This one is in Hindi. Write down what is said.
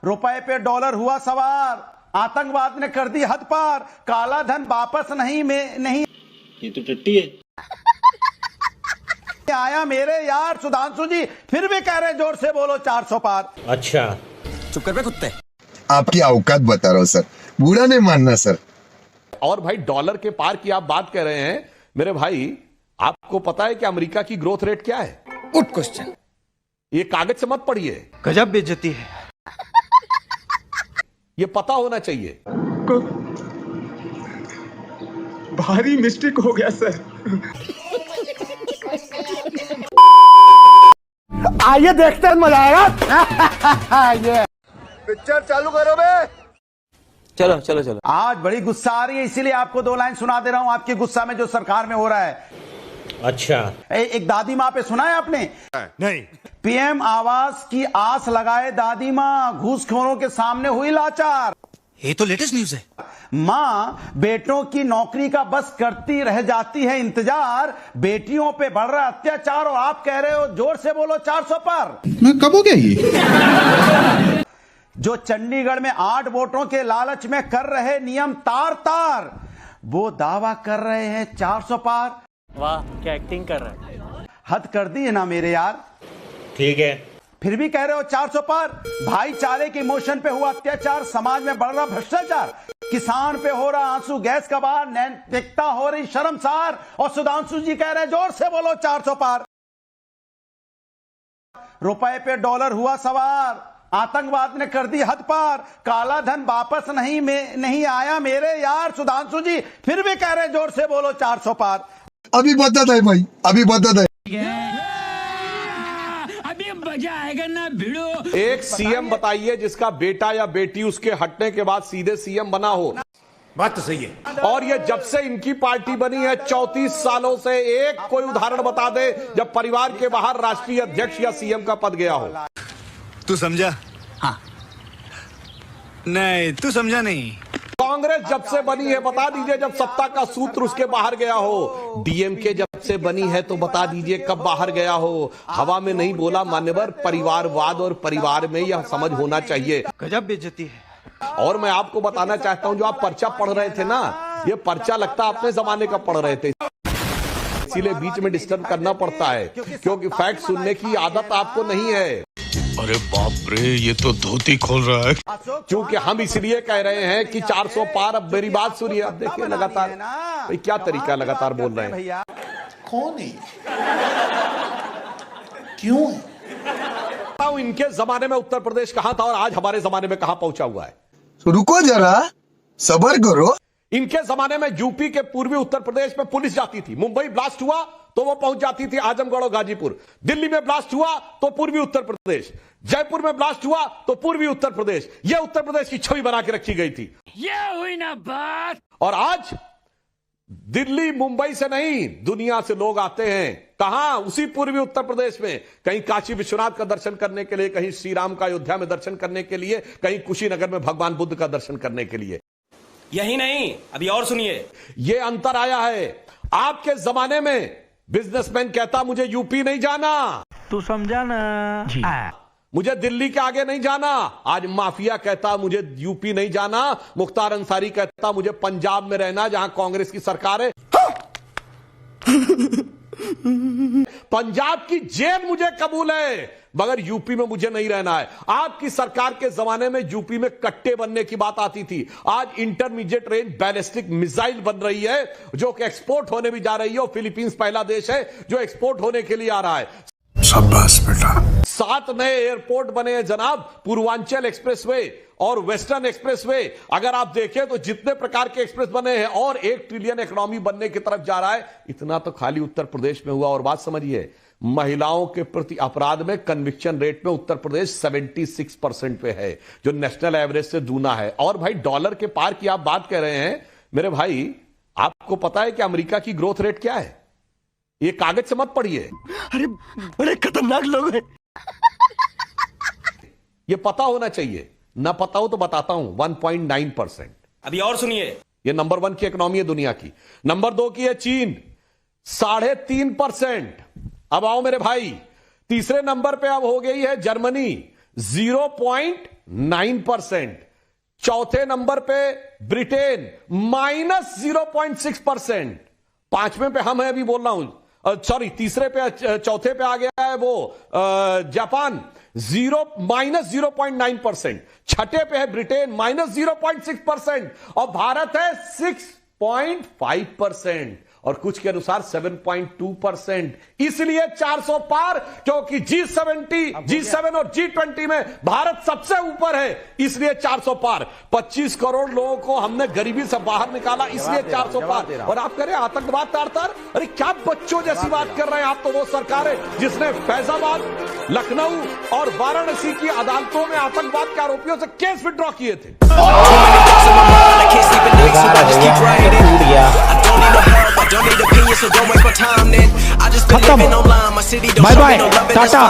रुपए पे डॉलर हुआ सवार, आतंकवाद ने कर दी हद पार, काला धन वापस नहीं ये तो टट्टी है। आया मेरे यार सुधांशु जी, फिर भी कह रहे जोर से बोलो 400 पार। अच्छा चुप कर बे कुत्ते। आपकी औकात बता रहा हूँ सर, बुरा नहीं मानना सर। और भाई डॉलर के पार की आप बात कर रहे हैं मेरे भाई, आपको पता है कि अमेरिका की ग्रोथ रेट क्या है? Good question. ये कागज से मत पढ़िए, गजब बेइज्जती है। ये पता होना चाहिए। भारी मिस्टेक हो गया सर। आइए देखते हैं, मजा आएगा। ये पिक्चर चालू करो बे। चलो चलो चलो। आज बड़ी गुस्सा आ रही है, इसीलिए आपको 2 लाइन सुना दे रहा हूं आपके गुस्सा में जो सरकार में हो रहा है। अच्छा एक दादी माँ पे सुना है आपने? नहीं। पीएम आवास की आस लगाए दादी माँ, घूसखोरों के सामने हुई लाचार। ये तो लेटेस्ट न्यूज है। माँ बेटों की नौकरी का बस करती रह जाती है इंतजार, बेटियों पे बढ़ रहा अत्याचार और आप कह रहे हो जोर से बोलो 400 पार। मैं कब हो गया ये? जो चंडीगढ़ में 8 वोटों के लालच में कर रहे नियम तार तार, वो दावा कर रहे हैं 400 पार। वाह क्या एक्टिंग कर रहा है। हद कर दी है ना मेरे यार। ठीक है, फिर भी कह रहे हो 400 पार। भाईचारे के इमोशन पे हुआ अत्याचार, समाज में बढ़ रहा भ्रष्टाचार, किसान पे हो रहा आंसू गैस का बार, नैतिकता हो रही शर्मसार, और सुधांशु जी कह रहे हैं जोर से बोलो 400 पार। रुपए पे डॉलर हुआ सवार, आतंकवाद ने कर दी हद पार, काला धन वापस नहीं आया मेरे यार सुधांशु जी, फिर भी कह रहे हैं जोर से बोलो 400 पार। अभी बता दे भाई, अभी बता दे। अभी मजा आएगा ना भिड़ो। एक सीएम बताइए जिसका बेटा या बेटी उसके हटने के बाद सीधे सीएम बना हो। बात तो सही है। और ये जब से इनकी पार्टी बनी है 34 सालों से एक कोई उदाहरण बता दे जब परिवार के बाहर राष्ट्रीय अध्यक्ष या सीएम का पद गया हो। तू समझा? हाँ। नहीं तू समझा नहीं। कांग्रेस जब से बनी है बता दीजिए जब सत्ता का सूत्र उसके बाहर गया हो। डीएमके जब से बनी है तो बता दीजिए कब बाहर गया हो। हवा में नहीं बोला मान्यवर, परिवारवाद और परिवार में यह समझ होना चाहिए। गजब बेइज्जती है। और मैं आपको बताना चाहता हूं, जो आप पर्चा पढ़ रहे थे ना, ये पर्चा लगता अपने जमाने का पढ़ रहे थे, इसीलिए बीच में डिस्टर्ब करना पड़ता है क्योंकि फैक्ट सुनने की आदत आपको नहीं है। अरे बाप रे, ये तो धोती खोल रहा है। क्योंकि हम इसलिए कह रहे हैं कि 400 पार। अब मेरी बात सुनिए, अब देखिए लगातार भाई क्या तरीका लगातार बोल रहे हैं। भैया कौन है? क्यों है? इनके जमाने में उत्तर प्रदेश कहां था और आज हमारे जमाने में कहां पहुंचा हुआ है। रुको जरा, सबर करो। इनके जमाने में यूपी के पूर्वी उत्तर प्रदेश में पुलिस जाती थी, मुंबई ब्लास्ट हुआ तो वो पहुंच जाती थी आजमगढ़ और गाजीपुर, दिल्ली में ब्लास्ट हुआ तो पूर्वी उत्तर प्रदेश, जयपुर में ब्लास्ट हुआ तो पूर्वी उत्तर प्रदेश। यह उत्तर प्रदेश की छवि बना के रखी गई थी। ये हुई ना बात। और आज दिल्ली मुंबई से नहीं दुनिया से लोग आते हैं कहां? उसी पूर्वी उत्तर प्रदेश में, कहीं काशी विश्वनाथ का दर्शन करने के लिए, कहीं श्री राम का अयोध्या में दर्शन करने के लिए, कहीं कुशीनगर में भगवान बुद्ध का दर्शन करने के लिए। यही नहीं, अभी और सुनिए। यह अंतर आया है। आपके जमाने में बिजनेसमैन कहता मुझे यूपी नहीं जाना, तू समझा ना? मुझे दिल्ली के आगे नहीं जाना। आज माफिया कहता मुझे यूपी नहीं जाना, मुख्तार अंसारी कहता मुझे पंजाब में रहना जहां कांग्रेस की सरकार है। पंजाब की जेल मुझे कबूल है मगर यूपी में मुझे नहीं रहना है। आपकी सरकार के जमाने में यूपी में कट्टे बनने की बात आती थी, आज इंटरमीडिएट रेंज बैलिस्टिक मिसाइल बन रही है जो कि एक्सपोर्ट होने भी जा रही है। और फिलीपींस पहला देश है जो एक्सपोर्ट होने के लिए आ रहा है। शाबाश बेटा। 7 नए एयरपोर्ट बने हैं जनाब, पूर्वांचल एक्सप्रेसवे और वेस्टर्न एक्सप्रेसवे। अगर आप देखें तो जितने प्रकार के एक्सप्रेस बने हैं और 1 ट्रिलियन इकोनॉमी बनने की तरफ जा रहा है, इतना तो खाली उत्तर प्रदेश में हुआ। और बात समझिए, महिलाओं के प्रति अपराध में कन्विक्शन रेट में उत्तर प्रदेश 76% पे है, जो नेशनल एवरेज से दूना है। और भाई डॉलर के पार की आप बात कर रहे हैं मेरे भाई, आपको पता है कि अमेरिका की ग्रोथ रेट क्या है? ये कागज से मत पढ़िए। अरे बड़े खतरनाक लोग हैं। ये पता होना चाहिए, ना पता हो तो बताता हूं। 1.9%। अभी और सुनिए। ये नंबर 1 की इकोनॉमी है दुनिया की। नंबर 2 की है चीन, 3.5%। अब आओ मेरे भाई, तीसरे नंबर पे अब हो गई है जर्मनी, 0.9%। चौथे नंबर पे ब्रिटेन -0.6%। पांचवें पे हम हैं, अभी बोल रहा हूं, सॉरी तीसरे पे, चौथे पे आ गया है वो जापान -0.9%। छठे पे है ब्रिटेन -0.6% और भारत है 6.5% और कुछ के अनुसार 7.2%। इसलिए 400 पार, क्योंकि G7 और G20 में भारत सबसे ऊपर है, इसलिए 400 पार। 25 करोड़ लोगों को हमने गरीबी से बाहर निकाला, इसलिए 400 पार। और आप कह रहे हैं आतंकवाद तार, अरे क्या बच्चों जैसी बात कर रहे हैं आप? तो वो सरकार है जिसने फैजाबाद, लखनऊ और वाराणसी की अदालतों में आतंकवाद के आरोपियों से केस विड्रॉ किए थे। खत्म, बाय बाय, टाटा।